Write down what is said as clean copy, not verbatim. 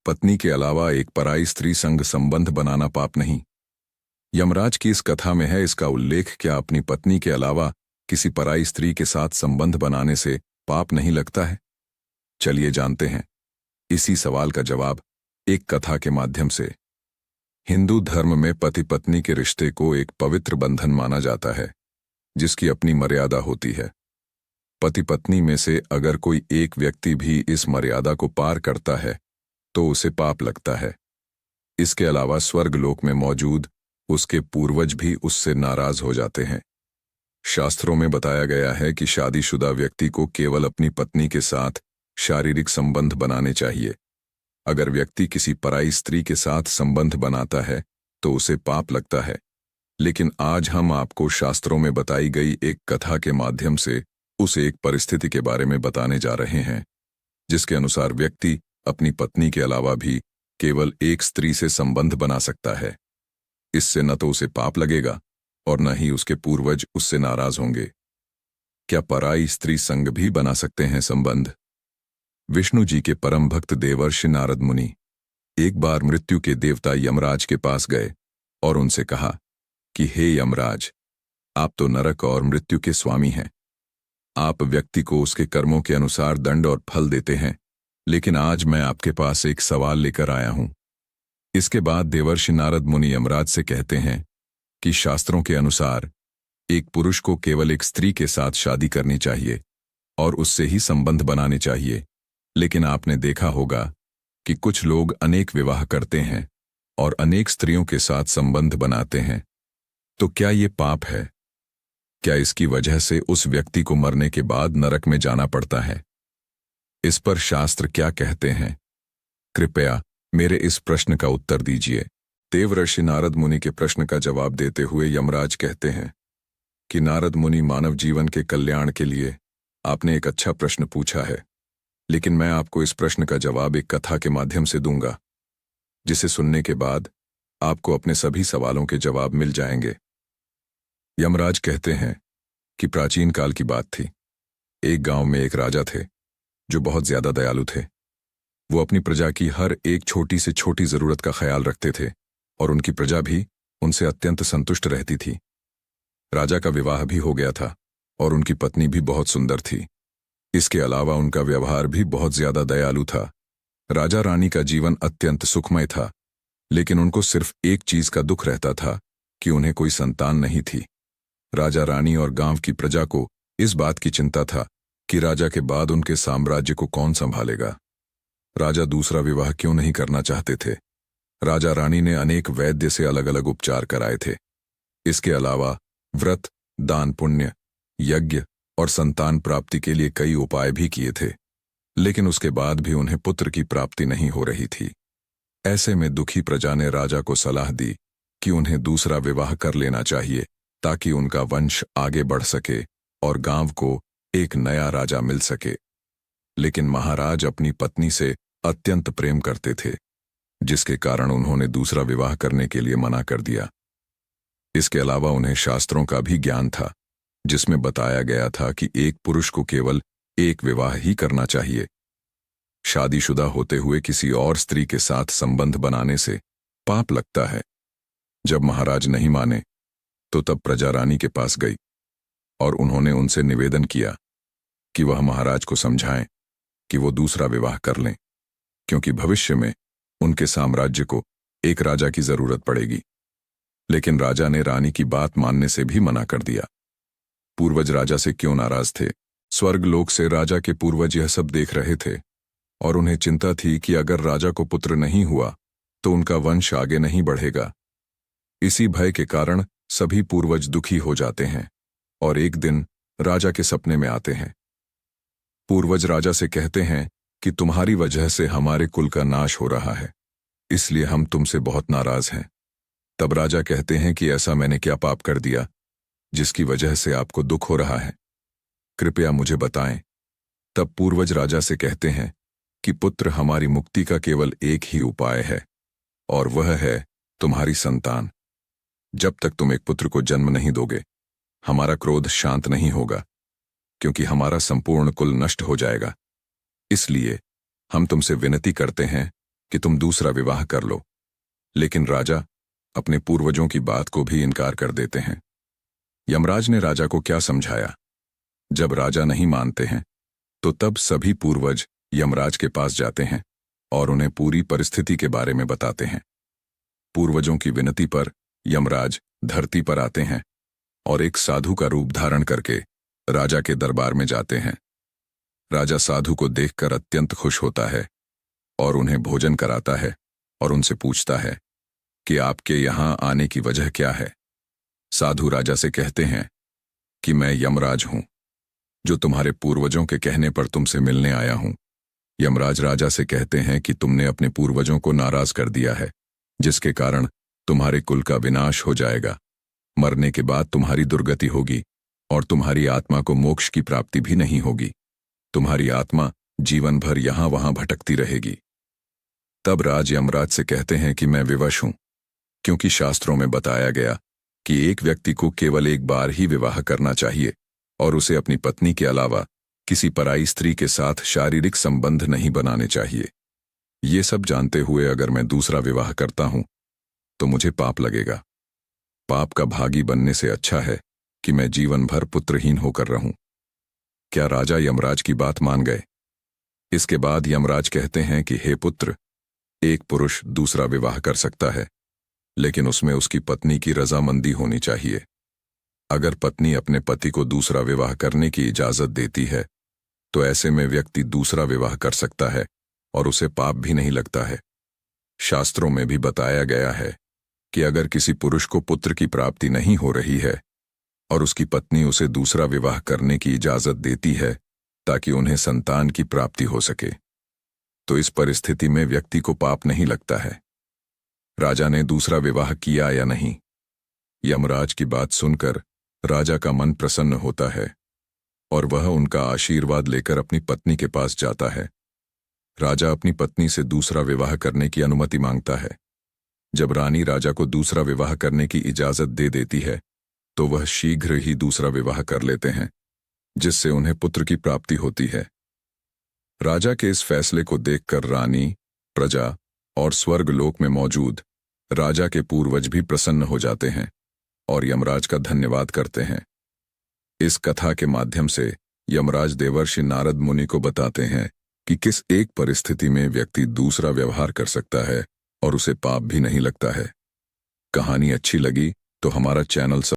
पत्नी के अलावा एक पराई स्त्री संग संबंध बनाना पाप नहीं। यमराज की इस कथा में है इसका उल्लेख। क्या अपनी पत्नी के अलावा किसी पराई स्त्री के साथ संबंध बनाने से पाप नहीं लगता है? चलिए जानते हैं इसी सवाल का जवाब एक कथा के माध्यम से। हिंदू धर्म में पति पत्नी के रिश्ते को एक पवित्र बंधन माना जाता है जिसकी अपनी मर्यादा होती है। पति पत्नी में से अगर कोई एक व्यक्ति भी इस मर्यादा को पार करता है तो उसे पाप लगता है। इसके अलावा स्वर्गलोक में मौजूद उसके पूर्वज भी उससे नाराज हो जाते हैं। शास्त्रों में बताया गया है कि शादीशुदा व्यक्ति को केवल अपनी पत्नी के साथ शारीरिक संबंध बनाने चाहिए। अगर व्यक्ति किसी पराई स्त्री के साथ संबंध बनाता है तो उसे पाप लगता है। लेकिन आज हम आपको शास्त्रों में बताई गई एक कथा के माध्यम से उस एक परिस्थिति के बारे में बताने जा रहे हैं जिसके अनुसार व्यक्ति अपनी पत्नी के अलावा भी केवल एक स्त्री से संबंध बना सकता है। इससे न तो उसे पाप लगेगा और न ही उसके पूर्वज उससे नाराज होंगे। क्या पराई स्त्री संग भी बना सकते हैं संबंध? विष्णु जी के परम भक्त देवर्षि नारद मुनि एक बार मृत्यु के देवता यमराज के पास गए और उनसे कहा कि हे यमराज, आप तो नरक और मृत्यु के स्वामी हैं। आप व्यक्ति को उसके कर्मों के अनुसार दंड और फल देते हैं, लेकिन आज मैं आपके पास एक सवाल लेकर आया हूं। इसके बाद देवर्षि नारद मुनि यमराज से कहते हैं कि शास्त्रों के अनुसार एक पुरुष को केवल एक स्त्री के साथ शादी करनी चाहिए और उससे ही संबंध बनाने चाहिए। लेकिन आपने देखा होगा कि कुछ लोग अनेक विवाह करते हैं और अनेक स्त्रियों के साथ संबंध बनाते हैं। तो क्या ये पाप है? क्या इसकी वजह से उस व्यक्ति को मरने के बाद नरक में जाना पड़ता है? इस पर शास्त्र क्या कहते हैं? कृपया मेरे इस प्रश्न का उत्तर दीजिए। देवर्षि नारद मुनि के प्रश्न का जवाब देते हुए यमराज कहते हैं कि नारद मुनि, मानव जीवन के कल्याण के लिए आपने एक अच्छा प्रश्न पूछा है, लेकिन मैं आपको इस प्रश्न का जवाब एक कथा के माध्यम से दूंगा जिसे सुनने के बाद आपको अपने सभी सवालों के जवाब मिल जाएंगे। यमराज कहते हैं कि प्राचीन काल की बात थी। एक गांव में एक राजा थे जो बहुत ज्यादा दयालु थे। वो अपनी प्रजा की हर एक छोटी से छोटी जरूरत का ख्याल रखते थे और उनकी प्रजा भी उनसे अत्यंत संतुष्ट रहती थी। राजा का विवाह भी हो गया था और उनकी पत्नी भी बहुत सुंदर थी। इसके अलावा उनका व्यवहार भी बहुत ज्यादा दयालु था। राजा रानी का जीवन अत्यंत सुखमय था, लेकिन उनको सिर्फ एक चीज का दुख रहता था कि उन्हें कोई संतान नहीं थी। राजा रानी और गांव की प्रजा को इस बात की चिंता था कि राजा के बाद उनके साम्राज्य को कौन संभालेगा। राजा दूसरा विवाह क्यों नहीं करना चाहते थे। राजा रानी ने अनेक वैद्य से अलग अलग उपचार कराए थे। इसके अलावा व्रत, दान पुण्य, यज्ञ और संतान प्राप्ति के लिए कई उपाय भी किए थे, लेकिन उसके बाद भी उन्हें पुत्र की प्राप्ति नहीं हो रही थी। ऐसे में दुखी प्रजा ने राजा को सलाह दी कि उन्हें दूसरा विवाह कर लेना चाहिए ताकि उनका वंश आगे बढ़ सके और गांव को एक नया राजा मिल सके। लेकिन महाराज अपनी पत्नी से अत्यंत प्रेम करते थे, जिसके कारण उन्होंने दूसरा विवाह करने के लिए मना कर दिया। इसके अलावा उन्हें शास्त्रों का भी ज्ञान था जिसमें बताया गया था कि एक पुरुष को केवल एक विवाह ही करना चाहिए। शादीशुदा होते हुए किसी और स्त्री के साथ संबंध बनाने से पाप लगता है। जब महाराज नहीं माने तो तब प्रजा रानी के पास गई और उन्होंने उनसे निवेदन किया कि वह महाराज को समझाएं कि वो दूसरा विवाह कर लें, क्योंकि भविष्य में उनके साम्राज्य को एक राजा की जरूरत पड़ेगी। लेकिन राजा ने रानी की बात मानने से भी मना कर दिया। पूर्वज राजा से क्यों नाराज थे? स्वर्गलोक से राजा के पूर्वज यह सब देख रहे थे और उन्हें चिंता थी कि अगर राजा को पुत्र नहीं हुआ तो उनका वंश आगे नहीं बढ़ेगा। इसी भय के कारण सभी पूर्वज दुखी हो जाते हैं और एक दिन राजा के सपने में आते हैं। पूर्वज राजा से कहते हैं कि तुम्हारी वजह से हमारे कुल का नाश हो रहा है, इसलिए हम तुमसे बहुत नाराज हैं। तब राजा कहते हैं कि ऐसा मैंने क्या पाप कर दिया जिसकी वजह से आपको दुख हो रहा है? कृपया मुझे बताएं। तब पूर्वज राजा से कहते हैं कि पुत्र हमारी मुक्ति का केवल एक ही उपाय है और वह है तुम्हारी संतान। जब तक तुम एक पुत्र को जन्म नहीं दोगे, हमारा क्रोध शांत नहीं होगा, क्योंकि हमारा संपूर्ण कुल नष्ट हो जाएगा। इसलिए हम तुमसे विनती करते हैं कि तुम दूसरा विवाह कर लो। लेकिन राजा अपने पूर्वजों की बात को भी इनकार कर देते हैं। यमराज ने राजा को क्या समझाया? जब राजा नहीं मानते हैं तो तब सभी पूर्वज यमराज के पास जाते हैं और उन्हें पूरी परिस्थिति के बारे में बताते हैं। पूर्वजों की विनती पर यमराज धरती पर आते हैं और एक साधु का रूप धारण करके राजा के दरबार में जाते हैं। राजा साधु को देखकर अत्यंत खुश होता है और उन्हें भोजन कराता है और उनसे पूछता है कि आपके यहाँ आने की वजह क्या है। साधु राजा से कहते हैं कि मैं यमराज हूं, जो तुम्हारे पूर्वजों के कहने पर तुमसे मिलने आया हूं। यमराज राजा से कहते हैं कि तुमने अपने पूर्वजों को नाराज कर दिया है, जिसके कारण तुम्हारे कुल का विनाश हो जाएगा। मरने के बाद तुम्हारी दुर्गति होगी और तुम्हारी आत्मा को मोक्ष की प्राप्ति भी नहीं होगी। तुम्हारी आत्मा जीवन भर यहां वहां भटकती रहेगी। तब राज यमराज से कहते हैं कि मैं विवश हूं, क्योंकि शास्त्रों में बताया गया कि एक व्यक्ति को केवल एक बार ही विवाह करना चाहिए और उसे अपनी पत्नी के अलावा किसी पराई स्त्री के साथ शारीरिक संबंध नहीं बनाने चाहिए। ये सब जानते हुए अगर मैं दूसरा विवाह करता हूं तो मुझे पाप लगेगा। पाप का भागी बनने से अच्छा है कि मैं जीवन भर पुत्रहीन होकर रहूं। क्या राजा यमराज की बात मान गए? इसके बाद यमराज कहते हैं कि हे पुत्र, एक पुरुष दूसरा विवाह कर सकता है, लेकिन उसमें उसकी पत्नी की रजामंदी होनी चाहिए। अगर पत्नी अपने पति को दूसरा विवाह करने की इजाजत देती है तो ऐसे में व्यक्ति दूसरा विवाह कर सकता है और उसे पाप भी नहीं लगता है। शास्त्रों में भी बताया गया है कि अगर किसी पुरुष को पुत्र की प्राप्ति नहीं हो रही है और उसकी पत्नी उसे दूसरा विवाह करने की इजाजत देती है ताकि उन्हें संतान की प्राप्ति हो सके, तो इस परिस्थिति में व्यक्ति को पाप नहीं लगता है। राजा ने दूसरा विवाह किया या नहीं? यमराज की बात सुनकर राजा का मन प्रसन्न होता है और वह उनका आशीर्वाद लेकर अपनी पत्नी के पास जाता है। राजा अपनी पत्नी से दूसरा विवाह करने की अनुमति मांगता है। जब रानी राजा को दूसरा विवाह करने की इजाजत दे देती है तो वह शीघ्र ही दूसरा विवाह कर लेते हैं, जिससे उन्हें पुत्र की प्राप्ति होती है। राजा के इस फैसले को देखकर रानी, प्रजा और स्वर्गलोक में मौजूद राजा के पूर्वज भी प्रसन्न हो जाते हैं और यमराज का धन्यवाद करते हैं। इस कथा के माध्यम से यमराज देवर्षि नारद मुनि को बताते हैं कि किस एक परिस्थिति में व्यक्ति दूसरा व्यवहार कर सकता है और उसे पाप भी नहीं लगता है। कहानी अच्छी लगी तो हमारा चैनल